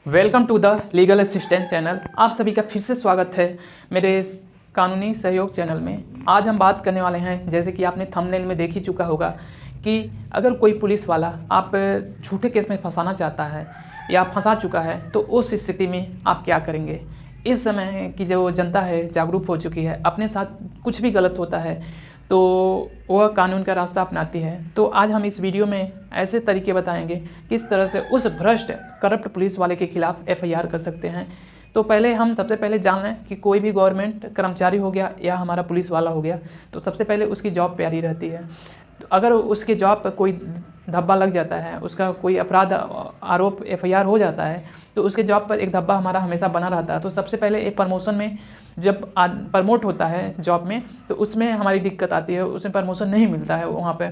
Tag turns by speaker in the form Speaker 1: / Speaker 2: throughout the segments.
Speaker 1: Welcome to the legal assistant channel. आप सभी का फिर से स्वागत है मेरे इस कानूनी सहयोग चैनल में। आज हम बात करने वाले हैं, जैसे कि आपने थंबनेल में देख ही चुका होगा, कि अगर कोई पुलिस वाला आप झूठे केस में फंसाना चाहता है या फंसा चुका है तो उस स्थिति में आप क्या करेंगे। इस समय की जो जनता है जागरूक हो चुकी है, अपने साथ कुछ भी गलत होता है तो वह कानून का रास्ता अपनाती है। तो आज हम इस वीडियो में ऐसे तरीके बताएंगे किस तरह से उस भ्रष्ट करप्ट पुलिस वाले के खिलाफ एफआईआर कर सकते हैं। तो हम सबसे पहले जान लें कि कोई भी गवर्नमेंट कर्मचारी हो गया या हमारा पुलिस वाला हो गया, तो सबसे पहले उसकी जॉब प्यारी रहती है। तो अगर उसके जॉब पर कोई धब्बा लग जाता है, उसका कोई अपराध आरोप एफआईआर हो जाता है, तो उसके जॉब पर एक धब्बा हमारा हमेशा बना रहता है। तो सबसे पहले एक प्रमोशन में जब प्रमोट होता है जॉब में, तो उसमें हमारी दिक्कत आती है, उसमें प्रमोशन नहीं मिलता है वहाँ पे।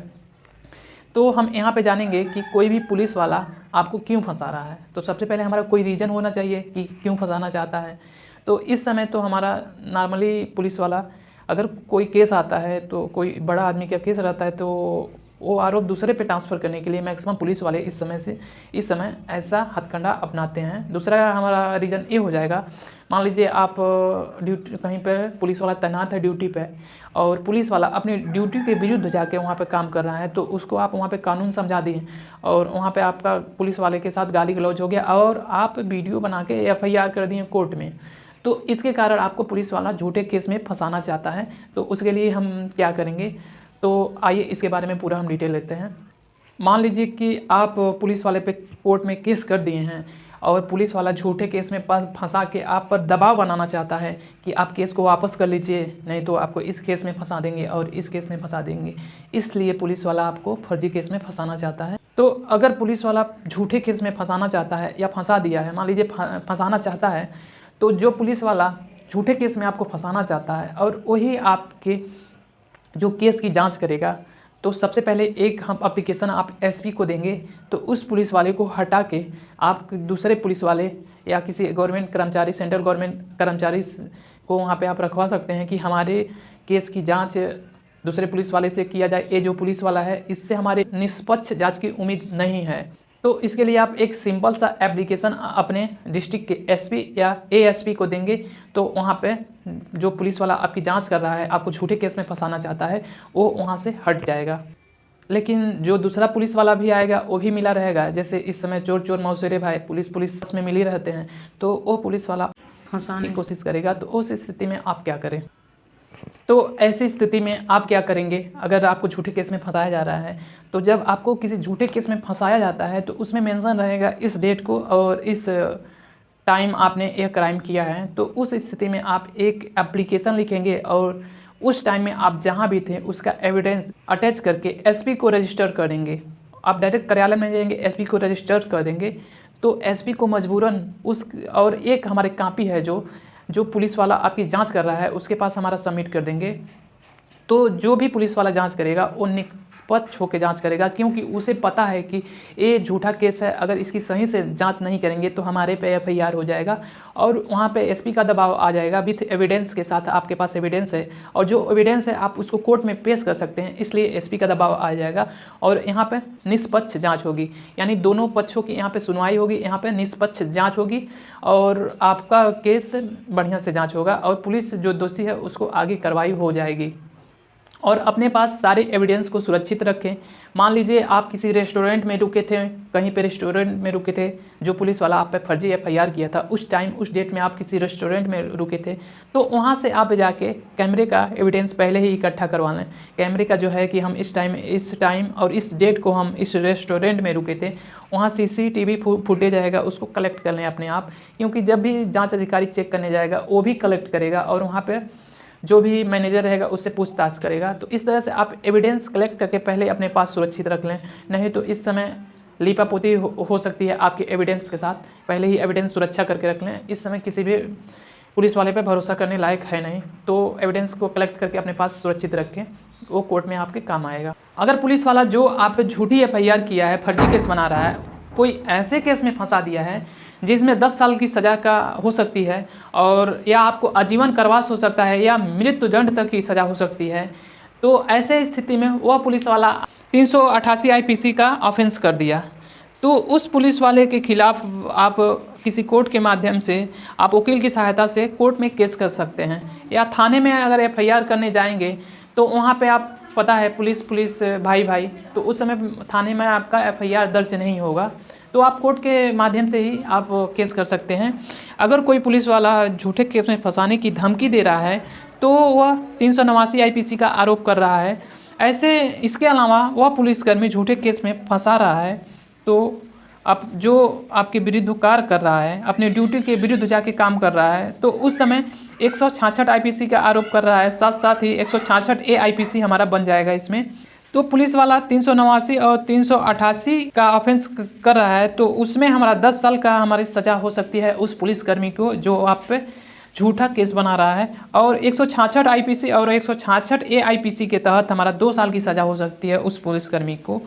Speaker 1: तो हम यहाँ पे जानेंगे कि कोई भी पुलिस वाला आपको क्यों फंसा रहा है। तो सबसे पहले हमारा कोई रीज़न होना चाहिए कि क्यों फंसाना चाहता है। तो इस समय तो हमारा नॉर्मली पुलिस वाला, अगर कोई केस आता है तो कोई बड़ा आदमी का केस रहता है तो वो आरोप दूसरे पे ट्रांसफ़र करने के लिए मैक्सिमम पुलिस वाले इस समय ऐसा हथकंडा अपनाते हैं। दूसरा हमारा रीज़न ये हो जाएगा, मान लीजिए आप ड्यूटी कहीं पर पुलिस वाला तैनात है ड्यूटी पे, और पुलिस वाला अपनी ड्यूटी के विरुद्ध जाके वहाँ पे काम कर रहा है, तो उसको आप वहाँ पे कानून समझा दिए और वहाँ पे आपका पुलिस वाले के साथ गाली गलौज हो गया और आप वीडियो बना के एफआईआर कर दिए कोर्ट में। तो इसके कारण आपको पुलिस वाला झूठे केस में फंसाना चाहता है। तो उसके लिए हम क्या करेंगे, तो आइए इसके बारे में पूरा हम डिटेल लेते हैं। मान लीजिए कि आप पुलिस वाले पे कोर्ट में केस कर दिए हैं और पुलिस वाला झूठे केस में फंसा के आप पर दबाव बनाना चाहता है कि आप केस को वापस कर लीजिए, नहीं तो आपको इस केस में फंसा देंगे और इस केस में फंसा देंगे। इसलिए पुलिस वाला आपको फर्जी केस में फंसाना चाहता है। तो अगर पुलिस वाला झूठे केस में फंसाना चाहता है या फंसा दिया है, मान लीजिए फंसाना चाहता है, तो जो पुलिस वाला झूठे केस में आपको फंसाना चाहता है और वही आपके जो केस की जांच करेगा, तो सबसे पहले एक हम एप्लीकेशन आप एसपी को देंगे, तो उस पुलिस वाले को हटा के आप दूसरे पुलिस वाले या किसी गवर्नमेंट कर्मचारी, सेंट्रल गवर्नमेंट कर्मचारी को वहाँ पे आप रखवा सकते हैं कि हमारे केस की जांच दूसरे पुलिस वाले से किया जाए। ये जो पुलिस वाला है, इससे हमारे निष्पक्ष जांच की उम्मीद नहीं है। तो इसके लिए आप एक सिंपल सा एप्लीकेशन अपने डिस्ट्रिक्ट के एसपी या एएसपी को देंगे, तो वहाँ पे जो पुलिस वाला आपकी जांच कर रहा है, आपको झूठे केस में फंसाना चाहता है, वो वहाँ से हट जाएगा। लेकिन जो दूसरा पुलिस वाला भी आएगा वो भी मिला रहेगा। जैसे इस समय चोर चोर मौसेरे भाई पुलिस में मिल ही रहते हैं, तो वो पुलिस वाला फंसाने की कोशिश करेगा। तो उस स्थिति में आप क्या करें, तो ऐसी स्थिति में आप क्या करेंगे अगर आपको झूठे केस में फंसाया जा रहा है। तो जब आपको किसी झूठे केस में फंसाया जाता है तो उसमें मेंशन रहेगा इस डेट को और इस टाइम आपने यह क्राइम किया है। तो उस स्थिति में आप एक एप्लीकेशन लिखेंगे और उस टाइम में आप जहां भी थे उसका एविडेंस अटैच करके एसपी को रजिस्टर कर देंगे। आप डायरेक्ट कार्यालय में जाएंगे, एसपी को रजिस्टर कर देंगे, तो एसपी को मजबूरन उस और एक हमारे कापी है जो पुलिस वाला आपकी जांच कर रहा है उसके पास हमारा सबमिट कर देंगे। तो जो भी पुलिस वाला जांच करेगा वो निष्पक्ष होकर जांच करेगा, क्योंकि उसे पता है कि ये झूठा केस है, अगर इसकी सही से जांच नहीं करेंगे तो हमारे पे एफआईआर हो जाएगा और वहाँ पे एसपी का दबाव आ जाएगा विथ एविडेंस के साथ। आपके पास एविडेंस है और जो एविडेंस है आप उसको कोर्ट में पेश कर सकते हैं, इसलिए एसपी का दबाव आ जाएगा और यहाँ पर निष्पक्ष जाँच होगी, यानी दोनों पक्षों की यहाँ पर सुनवाई होगी, यहाँ पर निष्पक्ष जाँच होगी और आपका केस बढ़िया से जाँच होगा और पुलिस जो दोषी है उसको आगे कार्रवाई हो जाएगी। और अपने पास सारे एविडेंस को सुरक्षित रखें। मान लीजिए आप किसी रेस्टोरेंट में रुके थे, कहीं पे रेस्टोरेंट में रुके थे, जो पुलिस वाला आप पे फर्जी एफआईआर किया था उस टाइम उस डेट में आप किसी रेस्टोरेंट में रुके थे, तो वहाँ से आप जाके कैमरे का एविडेंस पहले ही इकट्ठा करवा लें। कैमरे का जो है कि हम इस टाइम और इस डेट को हम इस रेस्टोरेंट में रुके थे, वहाँ सीसीटीवी फुटेज आएगा, उसको कलेक्ट कर लें अपने आप, क्योंकि जब भी जाँच अधिकारी चेक करने जाएगा वो भी कलेक्ट करेगा और वहाँ पर जो भी मैनेजर रहेगा उससे पूछताछ करेगा। तो इस तरह से आप एविडेंस कलेक्ट करके पहले अपने पास सुरक्षित रख लें, नहीं तो इस समय लीपापोती हो सकती है आपके एविडेंस के साथ। पहले ही एविडेंस सुरक्षा करके रख लें। इस समय किसी भी पुलिस वाले पे भरोसा करने लायक है नहीं, तो एविडेंस को कलेक्ट करके अपने पास सुरक्षित रखें, वो कोर्ट में आपके काम आएगा। अगर पुलिस वाला जो आप पे झूठी एफआईआर किया है, फर्जी केस बना रहा है, कोई ऐसे केस में फंसा दिया है जिसमें 10 साल की सज़ा का हो सकती है और या आपको आजीवन कारावास हो सकता है या मृत्युदंड तक की सज़ा हो सकती है, तो ऐसे स्थिति में वह पुलिस वाला 388 आईपीसी का ऑफेंस कर दिया, तो उस पुलिस वाले के खिलाफ आप किसी कोर्ट के माध्यम से, आप वकील की सहायता से कोर्ट में केस कर सकते हैं। या थाने में अगर एफआईआर करने जाएंगे तो वहाँ पे आप पता है पुलिस भाई भाई, तो उस समय थाने में आपका एफआईआर दर्ज नहीं होगा, तो आप कोर्ट के माध्यम से ही आप केस कर सकते हैं। अगर कोई पुलिस वाला झूठे केस में फंसाने की धमकी दे रहा है तो वह 389 आईपीसी का आरोप कर रहा है। ऐसे इसके अलावा वह पुलिसकर्मी झूठे केस में फंसा रहा है, तो आप जो आपके विरुद्ध कार्य कर रहा है, अपने ड्यूटी के विरुद्ध जाके काम कर रहा है, तो उस समय 166 आईपीसी का आरोप कर रहा है, साथ साथ ही 166 ए आईपीसी हमारा बन जाएगा इसमें। तो पुलिस वाला 389 और 388 का ऑफेंस कर रहा है, तो उसमें हमारा 10 साल का हमारी सज़ा हो सकती है उस पुलिसकर्मी को जो आप पे झूठा केस बना रहा है। और 166 आईपीसी और 166 ए आईपीसी के तहत हमारा 2 साल की सज़ा हो सकती है उस पुलिसकर्मी को।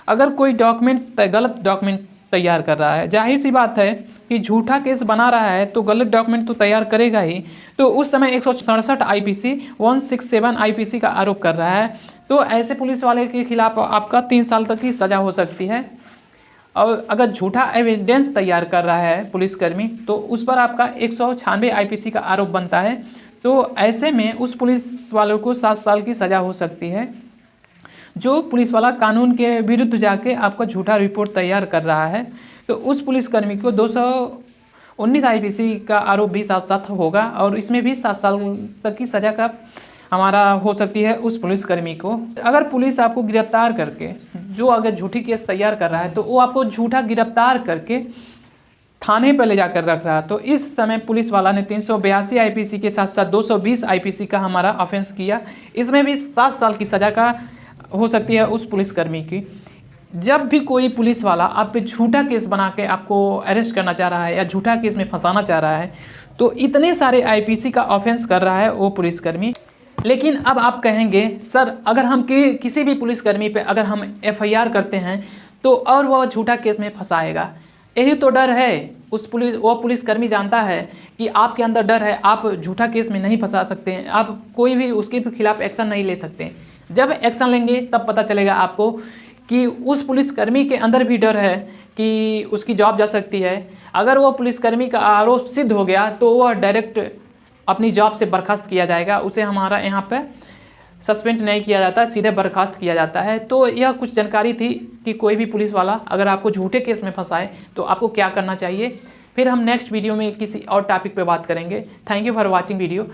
Speaker 1: अगर कोई गलत डॉक्यूमेंट तैयार कर रहा है, जाहिर सी बात है कि झूठा केस बना रहा है तो गलत डॉक्यूमेंट तो तैयार करेगा ही, तो उस समय 167 आईपीसी 167 आईपीसी का आरोप कर रहा है, तो ऐसे पुलिस वाले के खिलाफ आपका 3 साल तक की सज़ा हो सकती है। और अगर झूठा एविडेंस तैयार कर रहा है पुलिसकर्मी तो उस पर आपका 196 आईपीसी का आरोप बनता है, तो ऐसे में उस पुलिस वालों को 7 साल की सज़ा हो सकती है। जो पुलिस वाला कानून के विरुद्ध जाके आपका झूठा रिपोर्ट तैयार कर रहा है, तो उस पुलिसकर्मी को 219 आईपीसी का आरोप भी साथ साथ होगा, और इसमें भी 7 साल तक की सज़ा का हमारा हो सकती है उस पुलिसकर्मी को। अगर पुलिस आपको गिरफ्तार करके, जो अगर झूठी केस तैयार कर रहा है, तो वो आपको झूठा गिरफ्तार करके थाने पर ले जाकर रख रहा है, तो इस समय पुलिस वाला ने 382 आईपीसी के साथ साथ 220 आईपीसी का हमारा ऑफेंस किया, इसमें भी 7 साल की सज़ा का हो सकती है उस पुलिसकर्मी की। जब भी कोई पुलिस वाला आप पे झूठा केस बना के आपको अरेस्ट करना चाह रहा है या झूठा केस में फंसाना चाह रहा है, तो इतने सारे आईपीसी का ऑफेंस कर रहा है वो पुलिसकर्मी। लेकिन अब आप कहेंगे सर, अगर हम किसी भी पुलिसकर्मी पे अगर हम एफआईआर करते हैं तो और वह झूठा केस में फंसाएगा, यही तो डर है। वो पुलिसकर्मी जानता है कि आपके अंदर डर है, आप झूठा केस में नहीं फंसा सकते हैं, आप कोई भी उसके खिलाफ एक्शन नहीं ले सकते। जब एक्शन लेंगे तब पता चलेगा आपको कि उस पुलिसकर्मी के अंदर भी डर है कि उसकी जॉब जा सकती है। अगर वो पुलिसकर्मी का आरोप सिद्ध हो गया तो वह डायरेक्ट अपनी जॉब से बर्खास्त किया जाएगा, उसे हमारा यहाँ पे सस्पेंड नहीं किया जाता, सीधे बर्खास्त किया जाता है। तो यह कुछ जानकारी थी कि कोई भी पुलिस वाला अगर आपको झूठे केस में फंसाए तो आपको क्या करना चाहिए। फिर हम नेक्स्ट वीडियो में किसी और टॉपिक पे बात करेंगे। Thank you for watching video.